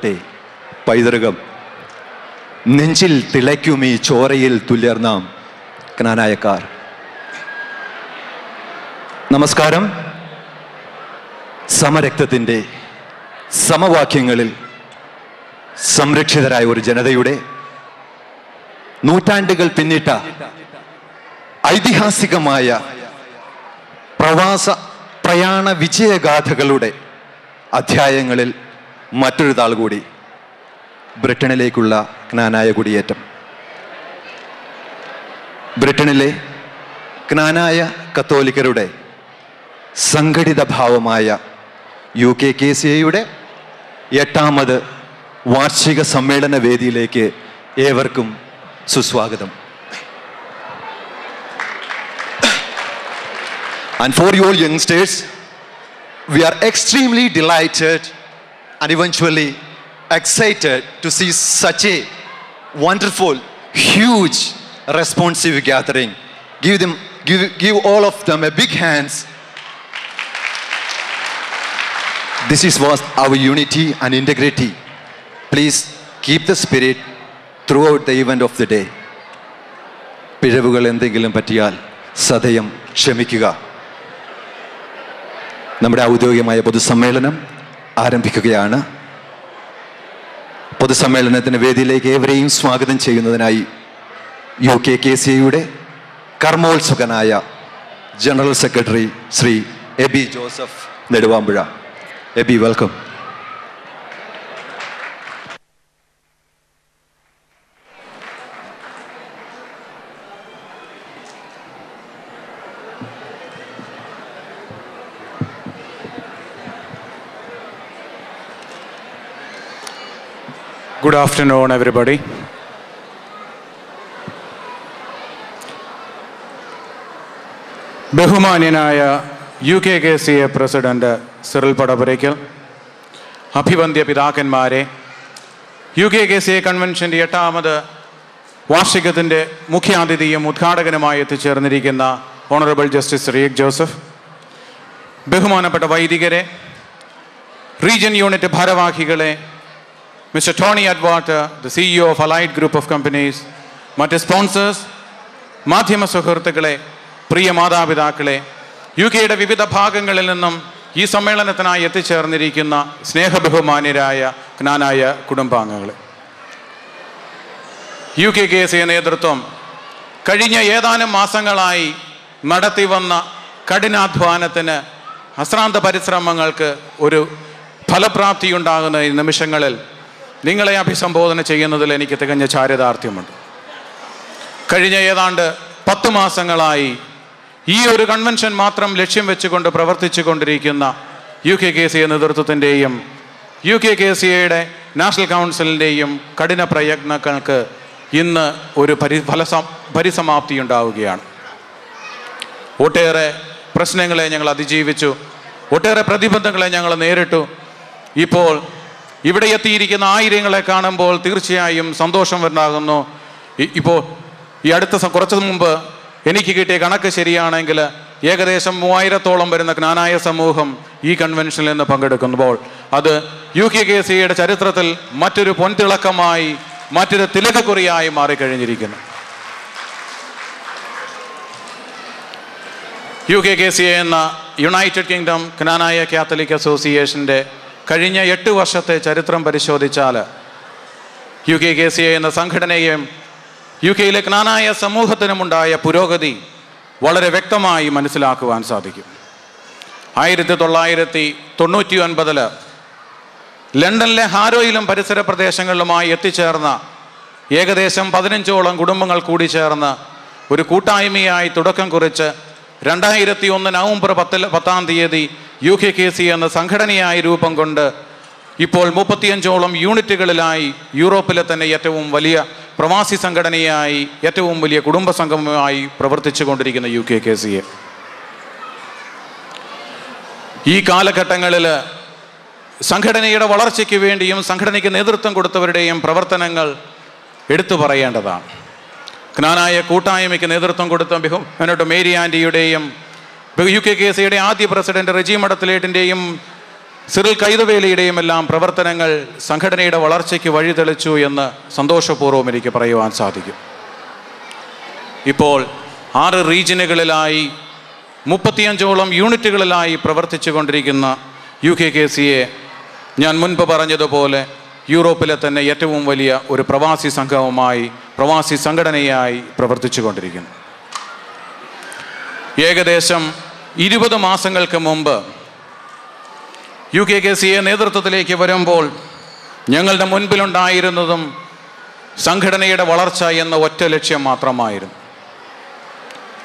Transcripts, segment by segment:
വളരട്ടെ പൈതൃകം. നെഞ്ചിൽ തിളയ്ക്കുമീ ചോരയിൽ തുല്യർന്നാം ക്നാനായക്കാർ. നമസ്കാരം. സമരക്തത്തിൻ്റെ സമവാക്യങ്ങളിൽ സംരക്ഷിതരായ ഒരു ജനതയുടെ നൂറ്റാണ്ടുകൾ പിന്നിട്ട ഐതിഹാസികമായ പ്രയാണ വിജയഗാഥകളുടെ അധ്യായങ്ങളിൽ മറ്റൊരു താൾ കൂടി. ബ്രിട്ടനിലേക്കുള്ള ക്നാനായ കുടിയേറ്റം. ബ്രിട്ടനിലെ ക്നാനായ കത്തോലിക്കരുടെ സംഘടിത ഭാവമായ UKKCAയുടെ 8ാമത് വാർഷിക സമ്മേളന വേദിയിലേക്ക് ഏവർക്കും സുസ്വാഗതം. And for you all youngsters, we are extremely delighted and eventually excited to see such a wonderful, huge, responsive gathering. Give all of them a big hands. This is was our unity and integrity. Please keep the spirit throughout the event of the day. പിഴവുകൾ എന്തെങ്കിലും പറ്റിയാൽ സദയം ക്ഷമിക്കുക. നമ്മുടെ ഔദ്യോഗികമായ പൊതുസമ്മേളനം ആരംഭിക്കുകയാണ്. പൊതുസമ്മേളനത്തിന് വേദിയിലേക്ക് ഏവരെയും സ്വാഗതം ചെയ്യുന്നതിനായി UKKCAയുടെ കർമ്മോത്സുകനായ general secretary Shri Aby Joseph Neduvampuzha. Aby, welcome. Good afternoon, everybody. ബഹുമാന്യനായ UKKCA പ്രസിഡന്റ് സിറിൽ പടപുരയ്ക്കൽ, അഭിവന്ദ്യ പിതാക്കന്മാരെ, UKKCA കൺവെൻഷൻ്റെ 8ാമത് വാർഷികത്തിൻ്റെ മുഖ്യാതിഥിയും ഉദ്ഘാടകനുമായി എത്തിച്ചേർന്നിരിക്കുന്ന ഓണറബിൾ ജസ്റ്റിസ് റിയക് ജോസഫ്, ബഹുമാനപ്പെട്ട വൈദികരെ, റീജിയൻ യൂണിറ്റ് ഭാരവാഹികളെ, Mr. Tony Atwater, the CEO of Allied Group of Companies, മറ്റ് സ്പോൺസേഴ്സ്, മാധ്യമ സുഹൃത്തുക്കളെ, പ്രിയ മാതാപിതാക്കളെ, UK-യുടെ വിവിധ ഭാഗങ്ങളിൽ നിന്നും ഈ സമ്മേളനത്തിനായി എത്തിച്ചേർന്നിരിക്കുന്ന സ്നേഹബഹുമാന്യരായ ക്നാനായ കുടുംബാംഗങ്ങളെ, UKKCA നേതൃത്വം കഴിഞ്ഞ ഏതാനും മാസങ്ങളായി നടത്തിവന്ന കഠിനാധ്വാനത്തിന്, അശ്രാന്ത പരിശ്രമങ്ങൾക്ക് ഒരു ഫലപ്രാപ്തിയുണ്ടാകുന്ന ഈ നിമിഷങ്ങളിൽ നിങ്ങളെ അഭിസംബോധന ചെയ്യുന്നതിൽ എനിക്ക് തികഞ്ഞ ചാരിതാർത്ഥ്യമുണ്ട്. കഴിഞ്ഞ ഏതാണ്ട് 10 മാസങ്ങളായി ഈ ഒരു കൺവെൻഷൻ മാത്രം ലക്ഷ്യം വെച്ചുകൊണ്ട് പ്രവർത്തിച്ചു കൊണ്ടിരിക്കുന്ന UKKCA നേതൃത്വത്തിൻ്റെയും UKKCAയുടെ നാഷണൽ കൗൺസിലിൻ്റെയും കഠിന പ്രയത്നങ്ങൾക്ക് ഇന്ന് ഒരു പരിസമാപ്തി ഉണ്ടാവുകയാണ്. ഒട്ടേറെ പ്രശ്നങ്ങളെ ഞങ്ങൾ അതിജീവിച്ചു, ഒട്ടേറെ പ്രതിബന്ധങ്ങളെ ഞങ്ങൾ നേരിട്ടു. ഇപ്പോൾ ഇവിടെ എത്തിയിരിക്കുന്ന ആയിരങ്ങളെ കാണുമ്പോൾ തീർച്ചയായും സന്തോഷം ഉണ്ടാകുന്നു. ഇപ്പോൾ ഈ കുറച്ച് മുമ്പ് എനിക്ക് കിട്ടിയ കണക്ക് ശരിയാണെങ്കിൽ ഏകദേശം 3000-ഓളം വരുന്ന ക്നാനായ സമൂഹം ഈ കൺവെൻഷനിൽ നിന്ന് പങ്കെടുക്കുമ്പോൾ അത് UKKCAയുടെ ചരിത്രത്തിൽ മറ്റൊരു പൊൻതിളക്കമായി, മറ്റൊരു തിലകക്കുറിയായി മാറിക്കഴിഞ്ഞിരിക്കുന്നു. UKKCA എന്ന യുണൈറ്റഡ് കിങ്ഡം ക്നാനായ കാത്തലിക് അസോസിയേഷൻ്റെ കഴിഞ്ഞ 8 വർഷത്തെ ചരിത്രം പരിശോധിച്ചാൽ UKKCA എന്ന സംഘടനയെയും UK-യിലെ ക്നാനായ സമൂഹത്തിനുമുണ്ടായ പുരോഗതി വളരെ വ്യക്തമായി മനസ്സിലാക്കുവാൻ സാധിക്കും. 1999 ലണ്ടനിലെ ഹാരോയിലും പരിസര പ്രദേശങ്ങളിലുമായി എത്തിച്ചേർന്ന ഏകദേശം 15ഓളം കുടുംബങ്ങൾ കൂടി ചേർന്ന് ഒരു കൂട്ടായ്മയായി തുടക്കം കുറിച്ച് 2001 നവംബർ 10 UKKCA എന്ന സംഘടനയായി രൂപം കൊണ്ട് ഇപ്പോൾ 35ഓളം യൂണിറ്റുകളിലായി യൂറോപ്പിലെ തന്നെ ഏറ്റവും വലിയ പ്രവാസി സംഘടനയായി, ഏറ്റവും വലിയ കുടുംബ സംഗമമായി പ്രവർത്തിച്ചു കൊണ്ടിരിക്കുന്ന UKKCA ഈ കാലഘട്ടങ്ങളിൽ സംഘടനയുടെ വളർച്ചയ്ക്ക് വേണ്ടിയും സംഘടനയ്ക്ക് നേതൃത്വം കൊടുത്തവരുടെയും പ്രവർത്തനങ്ങൾ എടുത്തു പറയേണ്ടതാണ്. ക്നാനായ കൂട്ടായ്മയ്ക്ക് നേതൃത്വം കൊടുത്ത മേരി ആൻറ്റിയുടെയും UKKCAയുടെ ആദ്യ പ്രസിഡന്റ് റെജി മഠത്തിലേട്ടിൻ്റെയും സിറിൽ കൈതവേലിയുടെയും എല്ലാം പ്രവർത്തനങ്ങൾ സംഘടനയുടെ വളർച്ചയ്ക്ക് വഴിതെളിച്ചു എന്ന് സന്തോഷപൂർവ്വം എനിക്ക് പറയുവാൻ സാധിക്കും. ഇപ്പോൾ 6 റീജിയനുകളിലായി 35ഓളം യൂണിറ്റുകളിലായി പ്രവർത്തിച്ചു കൊണ്ടിരിക്കുന്ന UKKCA ഞാൻ മുൻപ് പറഞ്ഞതുപോലെ യൂറോപ്പിലെ തന്നെ ഏറ്റവും വലിയ ഒരു പ്രവാസി സംഘവുമായി, പ്രവാസി സംഘടനയായി പ്രവർത്തിച്ചു കൊണ്ടിരിക്കുന്നു. ഏകദേശം 20 മാസങ്ങൾക്ക് മുമ്പ് UKKCA നേതൃത്വത്തിലേക്ക് വരുമ്പോൾ ഞങ്ങളുടെ മുൻപിലുണ്ടായിരുന്നതും സംഘടനയുടെ വളർച്ച എന്ന ഒറ്റ ലക്ഷ്യം മാത്രമായിരുന്നു.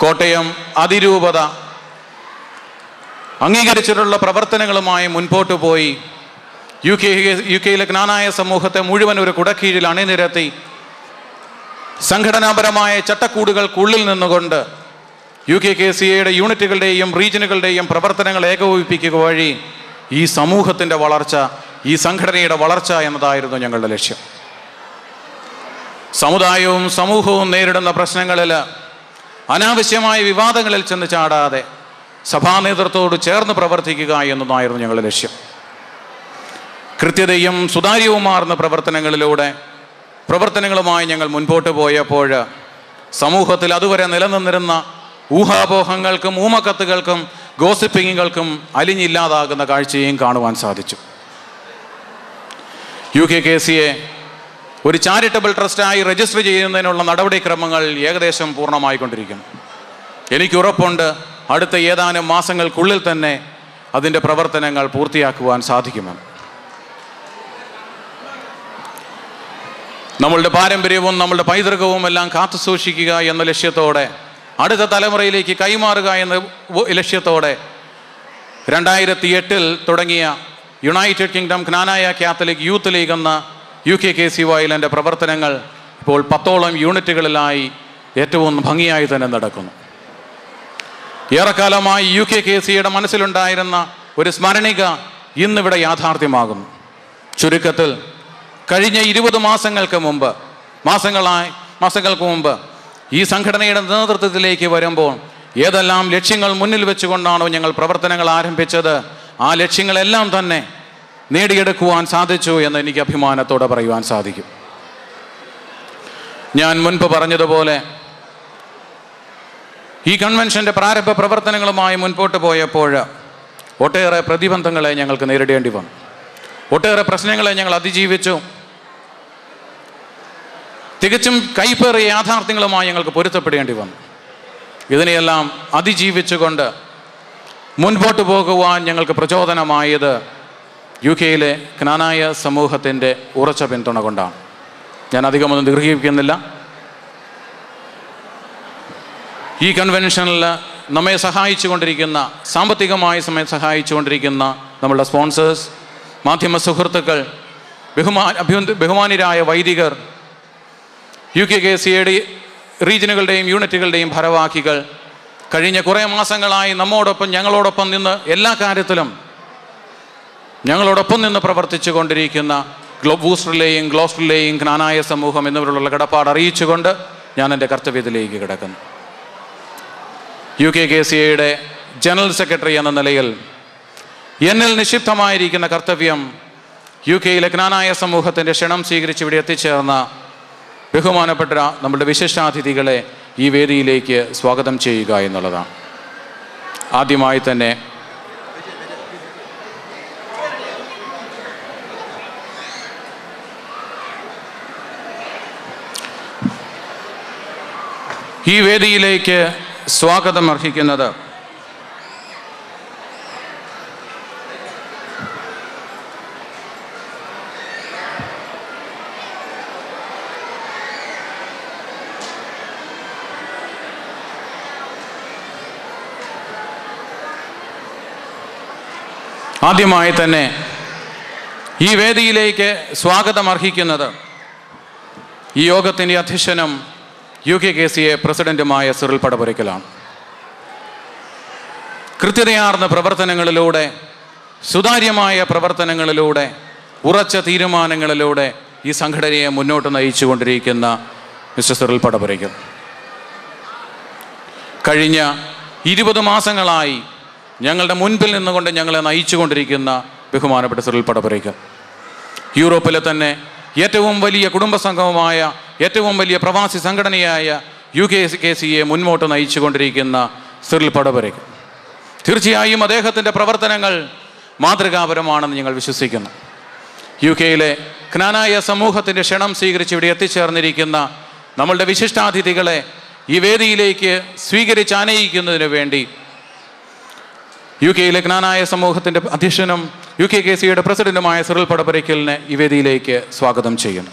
കോട്ടയം അതിരൂപത അംഗീകരിച്ചിട്ടുള്ള പ്രവർത്തനങ്ങളുമായി മുൻപോട്ട് പോയി യുകെയിലെ ജ്ഞാനായ സമൂഹത്തെ മുഴുവൻ ഒരു കുടക്കീഴിൽ അണിനിരത്തി സംഘടനാപരമായ ചട്ടക്കൂടുകൾക്കുള്ളിൽ നിന്നുകൊണ്ട് UKKCAയുടെ യൂണിറ്റുകളുടെയും റീജിയനുകളുടെയും പ്രവർത്തനങ്ങൾ ഏകോപിപ്പിക്കുക വഴി ഈ സമൂഹത്തിൻ്റെ വളർച്ച, ഈ സംഘടനയുടെ വളർച്ച എന്നതായിരുന്നു ഞങ്ങളുടെ ലക്ഷ്യം. സമുദായവും സമൂഹവും നേരിടുന്ന പ്രശ്നങ്ങളിൽ അനാവശ്യമായ വിവാദങ്ങളിൽ ചെന്ന് ചാടാതെ സഭാ നേതൃത്വത്തോട് ചേർന്ന് പ്രവർത്തിക്കുക എന്നതായിരുന്നു ഞങ്ങളുടെ ലക്ഷ്യം. കൃത്യതയും സുതാര്യവുമാർന്ന പ്രവർത്തനങ്ങളുമായി ഞങ്ങൾ മുൻപോട്ട് പോയപ്പോൾ സമൂഹത്തിൽ അതുവരെ നിലനിന്നിരുന്ന ഊഹാപോഹങ്ങൾക്കും ഊമക്കത്തുകൾക്കും ഗോസിപ്പിങ്ങുകൾക്കും അലിഞ്ഞില്ലാതാകുന്ന കാഴ്ചയും കാണുവാൻ സാധിച്ചു. UKKCA ഒരു ചാരിറ്റബിൾ ട്രസ്റ്റായി രജിസ്റ്റർ ചെയ്യുന്നതിനുള്ള നടപടിക്രമങ്ങൾ ഏകദേശം പൂർണ്ണമായിക്കൊണ്ടിരിക്കുന്നു. എനിക്കുറപ്പുണ്ട് അടുത്ത ഏതാനും മാസങ്ങൾക്കുള്ളിൽ തന്നെ അതിൻ്റെ പ്രവർത്തനങ്ങൾ പൂർത്തിയാക്കുവാൻ സാധിക്കുമെന്ന്. നമ്മളുടെ പാരമ്പര്യവും നമ്മളുടെ പൈതൃകവും എല്ലാം കാത്തു സൂക്ഷിക്കുക എന്ന ലക്ഷ്യത്തോടെ, അടുത്ത തലമുറയിലേക്ക് കൈമാറുക എന്ന ലക്ഷ്യത്തോടെ 2008 തുടങ്ങിയ യുണൈറ്റഡ് കിങ്ഡം ജ്ഞാനായ കാത്തലിക് യൂത്ത് ലീഗ് എന്ന UKKCYLൻ്റെ പ്രവർത്തനങ്ങൾ ഇപ്പോൾ 10ഓളം യൂണിറ്റുകളിലായി ഏറ്റവും ഭംഗിയായി തന്നെ നടക്കുന്നു. ഏറെക്കാലമായി UKKCAയുടെ മനസ്സിലുണ്ടായിരുന്ന ഒരു സ്മരണിക ഇന്നിവിടെ യാഥാർത്ഥ്യമാകുന്നു. ചുരുക്കത്തിൽ കഴിഞ്ഞ 20 മാസങ്ങൾക്ക് മുമ്പ് ഈ സംഘടനയുടെ നേതൃത്വത്തിലേക്ക് വരുമ്പോൾ ഏതെല്ലാം ലക്ഷ്യങ്ങൾ മുന്നിൽ വെച്ചുകൊണ്ടാണോ ഞങ്ങൾ പ്രവർത്തനങ്ങൾ ആരംഭിച്ചത്, ആ ലക്ഷ്യങ്ങളെല്ലാം തന്നെ നേടിയെടുക്കുവാൻ സാധിച്ചു എന്ന് എനിക്ക് അഭിമാനത്തോടെ പറയുവാൻ സാധിക്കും. ഞാൻ മുൻപ് പറഞ്ഞതുപോലെ ഈ കൺവെൻഷൻ്റെ പ്രാരംഭ പ്രവർത്തനങ്ങളുമായി മുൻപോട്ട് പോയപ്പോൾ ഒട്ടേറെ പ്രതിബന്ധങ്ങളെ ഞങ്ങൾക്ക് നേരിടേണ്ടി വന്നു. ഒട്ടേറെ പ്രശ്നങ്ങളെ ഞങ്ങൾ അതിജീവിച്ചു. തികച്ചും കൈപ്പേറിയ യാഥാർത്ഥ്യങ്ങളുമായി ഞങ്ങൾക്ക് പൊരുത്തപ്പെടേണ്ടി വന്നു. ഇതിനെയെല്ലാം അതിജീവിച്ചുകൊണ്ട് മുൻപോട്ട് പോകുവാൻ ഞങ്ങൾക്ക് പ്രചോദനമായത് യുകെയിലെ ജ്ഞാനായ സമൂഹത്തിൻ്റെ ഉറച്ച പിന്തുണ കൊണ്ടാണ്. ഞാൻ അധികമൊന്നും ദീർഘിപ്പിക്കുന്നില്ല. ഈ കൺവെൻഷനിൽ നമ്മെ സഹായിച്ചുകൊണ്ടിരിക്കുന്ന, സാമ്പത്തികമായി സഹായിച്ചുകൊണ്ടിരിക്കുന്ന നമ്മളുടെ സ്പോൺസേഴ്സ്, മാധ്യമ സുഹൃത്തുക്കൾ, ബഹുമാന്യരായ വൈദികർ, UKKCAയുടെ റീജിയനുകളുടെയും യൂണിറ്റുകളുടെയും ഭാരവാഹികൾ, കഴിഞ്ഞ കുറേ മാസങ്ങളായി ഞങ്ങളോടൊപ്പം നിന്ന് എല്ലാ കാര്യത്തിലും ഞങ്ങളോടൊപ്പം നിന്ന് പ്രവർത്തിച്ചു കൊണ്ടിരിക്കുന്ന ഗ്ലോസ്റ്ററിലെയും ജ്ഞാനായ സമൂഹം എന്നിവരുള്ള കടപ്പാട് അറിയിച്ചുകൊണ്ട് ഞാൻ എൻ്റെ കർത്തവ്യത്തിലേക്ക് കിടക്കുന്നു. UKKCAയുടെ ജനറൽ സെക്രട്ടറി എന്ന നിലയിൽ എന്നിൽ നിക്ഷിപ്തമായിരിക്കുന്ന കർത്തവ്യം യുകെയിലെ ജ്ഞാനായ സമൂഹത്തിൻ്റെ ക്ഷണം സ്വീകരിച്ച് ഇവിടെ എത്തിച്ചേർന്ന ബഹുമാനപ്പെട്ട നമ്മുടെ വിശിഷ്ടാതിഥികളെ ഈ വേദിയിലേക്ക് സ്വാഗതം ചെയ്യുക എന്നുള്ളതാണ്. ആദ്യമായി തന്നെ ഈ വേദിയിലേക്ക് സ്വാഗതം അർഹിക്കുന്നത് ആദ്യമായി തന്നെ ഈ വേദിയിലേക്ക് സ്വാഗതം അർഹിക്കുന്നത് ഈ യോഗത്തിൻ്റെ അധ്യക്ഷനും UKKCA പ്രസിഡന്റുമായ സിറിൽ പടപുരയ്ക്കലാണ്. കൃത്യതയാർന്ന പ്രവർത്തനങ്ങളിലൂടെ, സുതാര്യമായ പ്രവർത്തനങ്ങളിലൂടെ, ഉറച്ച തീരുമാനങ്ങളിലൂടെ ഈ സംഘടനയെ മുന്നോട്ട് നയിച്ചുകൊണ്ടിരിക്കുന്ന മിസ്റ്റർ സിറിൽ പടപുരയ്ക്കൽ കഴിഞ്ഞ 20 മാസങ്ങളായി ഞങ്ങളുടെ മുൻപിൽ നിന്നുകൊണ്ട് ഞങ്ങളെ നയിച്ചുകൊണ്ടിരിക്കുന്ന ബഹുമാനപ്പെട്ട സിറിൽ പടപുരയ്ക്കൽ. യൂറോപ്പിലെ തന്നെ ഏറ്റവും വലിയ കുടുംബ സംഘവുമായ ഏറ്റവും വലിയ പ്രവാസി സംഘടനയായ UKCയെ മുന്നോട്ട് നയിച്ചു കൊണ്ടിരിക്കുന്ന സിറിൽ പടപുരയ്ക്കൽ. തീർച്ചയായും അദ്ദേഹത്തിൻ്റെ പ്രവർത്തനങ്ങൾ മാതൃകാപരമാണെന്ന് ഞങ്ങൾ വിശ്വസിക്കുന്നു. UK-യിലെ ക്നാനായ സമൂഹത്തിൻ്റെ ക്ഷണം സ്വീകരിച്ച് ഇവിടെ എത്തിച്ചേർന്നിരിക്കുന്ന നമ്മളുടെ വിശിഷ്ടാതിഥികളെ ഈ വേദിയിലേക്ക് സ്വീകരിച്ച് ആനയിക്കുന്നതിന് വേണ്ടി UK-യിലെ ക്നാനായ സമൂഹത്തിൻ്റെ അധ്യക്ഷനും UKCയുടെ പ്രസിഡന്റുമായ സിറിൽ പടപുരയ്ക്കലിനെ ഈ വേദിയിലേക്ക് സ്വാഗതം ചെയ്യുന്നു.